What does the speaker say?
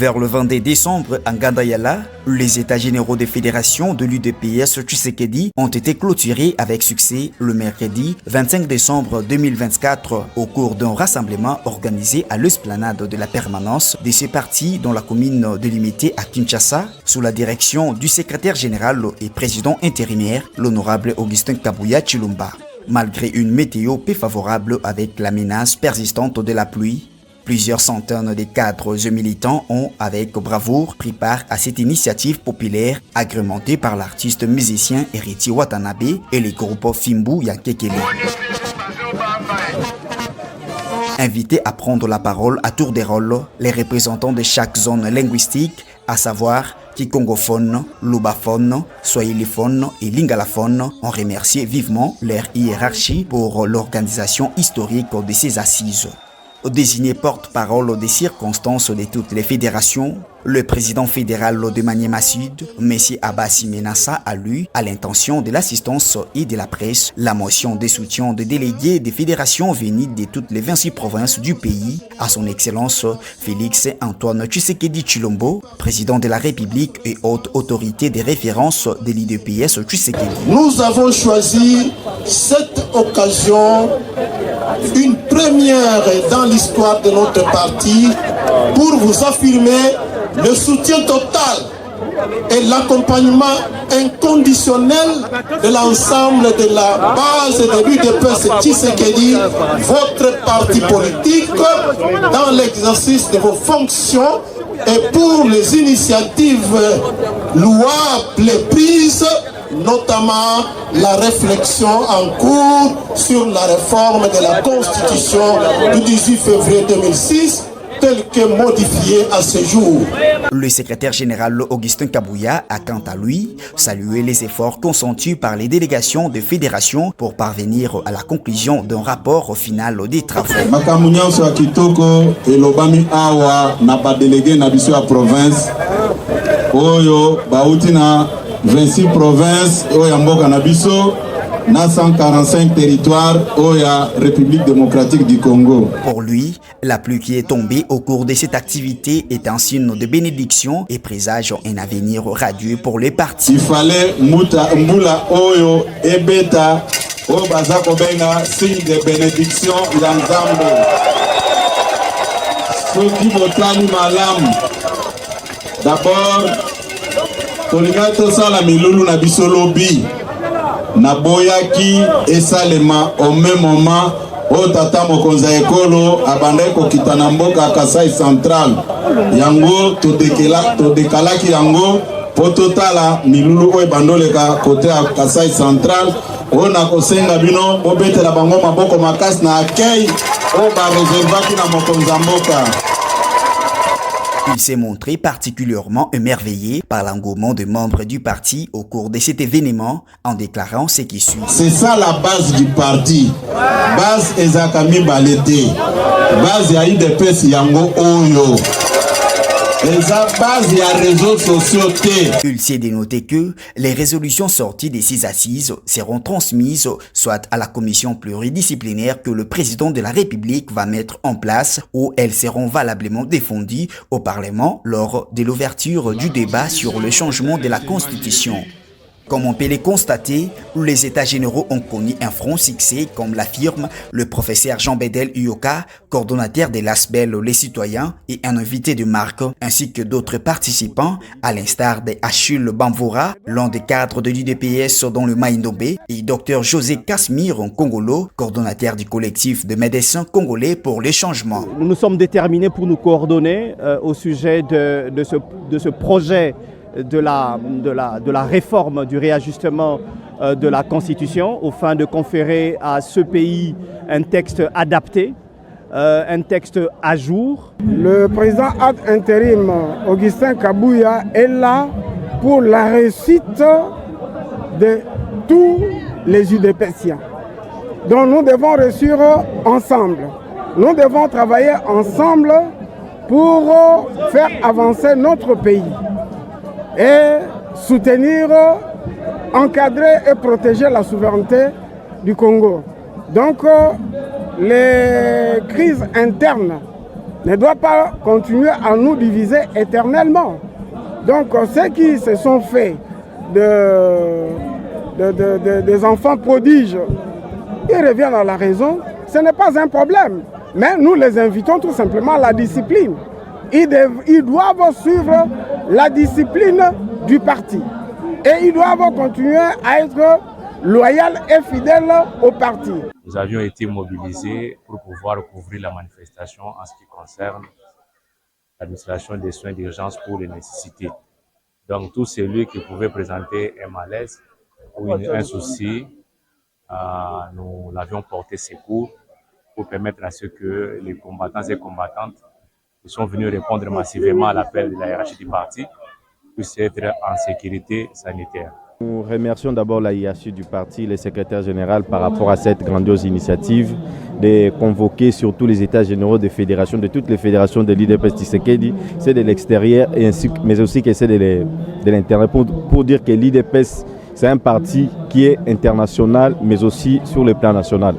Vers le 22 décembre, à Ngandayala, les états généraux des fédérations de l'UDPS Tshisekedi ont été clôturés avec succès le mercredi 25 décembre 2024 au cours d'un rassemblement organisé à l'esplanade de la permanence de ces partis dans la commune délimitée à Kinshasa sous la direction du secrétaire général et président intérimaire, l'honorable Augustin Kabuya Chilumba. Malgré une météo peu favorable avec la menace persistante de la pluie, plusieurs centaines de cadres et militants ont, avec bravoure, pris part à cette initiative populaire agrémentée par l'artiste musicien Héritier Watanabe et les groupes Fimbu Yankekele. Invités à prendre la parole à tour de rôle, les représentants de chaque zone linguistique, à savoir Kikongophone, Lubaphone, Swahiliphone et Lingalaphone, ont remercié vivement leur hiérarchie pour l'organisation historique de ces assises. Désigné porte-parole des circonstances de toutes les fédérations, le président fédéral de Maniema Sud, M. Abbassi Menassa, a lu, à l'intention de l'assistance et de la presse, la motion de soutien des délégués des fédérations venues de toutes les 26 provinces du pays à son Excellence Félix Antoine Tshisekedi Tshilombo, président de la République et haute autorité de référence de l'IDPS Tshisekedi. Nous avons choisi cette occasion, une première dans l'histoire de notre parti, pour vous affirmer le soutien total et l'accompagnement inconditionnel de l'ensemble de la base de l'UDPS Tshisekedi, votre parti politique, dans l'exercice de vos fonctions et pour les initiatives louables prises, notamment la réflexion en cours sur la réforme de la Constitution du 18 février 2006, tel que modifié à ce jour. Le secrétaire général Augustin Kabuya a quant à lui salué les efforts consentis par les délégations de fédérations pour parvenir à la conclusion d'un rapport final des travaux. Makamunyan soit kitoko et l'obami awa n'a pas délégué na biso à province. Oyo bautina 26 provinces oya mboka na biso. 145 territoires au République démocratique du Congo. Pour lui, la pluie qui est tombée au cours de cette activité est un signe de bénédiction et présage un avenir radieux pour les partis. Il fallait mbula oyo ebeta o bazako benga signe de bénédiction yanzambo. Soki botani malam. D'abord, toligato sala milulu na bisolobi. Naboyaki esalema au même moment au tata mokonza ekolo abandai kokita na mboka Kasai Central yango to dekalaki yango po totala milulu oyo bandoleka kote ya Kasai Central o na kosenga bino obetela bango maboko makasi na accueil o ba reservaki na mokonza mboka. Il s'est montré particulièrement émerveillé par l'engouement des membres du parti au cours de cet événement en déclarant ce qui suit. C'est ça la base du parti. Base ezakami balete. Base ya IDPS yango oyo. Il s'est dénoté que les résolutions sorties de ces assises seront transmises soit à la commission pluridisciplinaire que le président de la République va mettre en place ou elles seront valablement défendues au Parlement lors de l'ouverture du débat sur le changement de la Constitution. Comme on peut le constater, les États généraux ont connu un franc succès, comme l'affirme le professeur Jean-Bédel Uyoka, coordonnateur de l'ASBEL Les Citoyens et un invité de marque, ainsi que d'autres participants, à l'instar de Achille Bamvoura, l'un des cadres de l'UDPS dans le Maïndombe, et Dr José Casimir Kongolo, coordonnateur du collectif de médecins congolais pour les changements. Nous sommes déterminés pour nous coordonner au sujet de ce projet de la réforme, du réajustement de la Constitution, au fin de conférer à ce pays un texte adapté, un texte à jour. Le président ad intérim Augustin Kabuya est là pour la réussite de tous les UDPSiens. Donc nous devons réussir ensemble. Nous devons travailler ensemble pour faire avancer notre pays et soutenir, encadrer et protéger la souveraineté du Congo. Donc les crises internes ne doit pas continuer à nous diviser éternellement. Donc ceux qui se sont faits des enfants prodiges, ils reviennent à la raison, ce n'est pas un problème. Mais nous les invitons tout simplement à la discipline. Ils doivent suivre la discipline du parti. Et ils doivent continuer à être loyaux et fidèles au parti. Nous avions été mobilisés pour pouvoir couvrir la manifestation en ce qui concerne l'administration des soins d'urgence pour les nécessités. Donc tout celui qui pouvait présenter un malaise ou un souci, nous l'avions porté secours pour permettre à ce que les combattants et combattantes qui sont venus répondre massivement à l'appel de la hiérarchie du parti puissent être en sécurité sanitaire. Nous remercions d'abord la hiérarchie du parti, le secrétaire général par rapport à cette grandiose initiative de convoquer surtout les états généraux des fédérations, de toutes les fédérations de l'IDPS Tshisekedi, c'est de l'extérieur, mais aussi que c'est de l'intérieur, pour dire que l'IDPS c'est un parti qui est international mais aussi sur le plan national.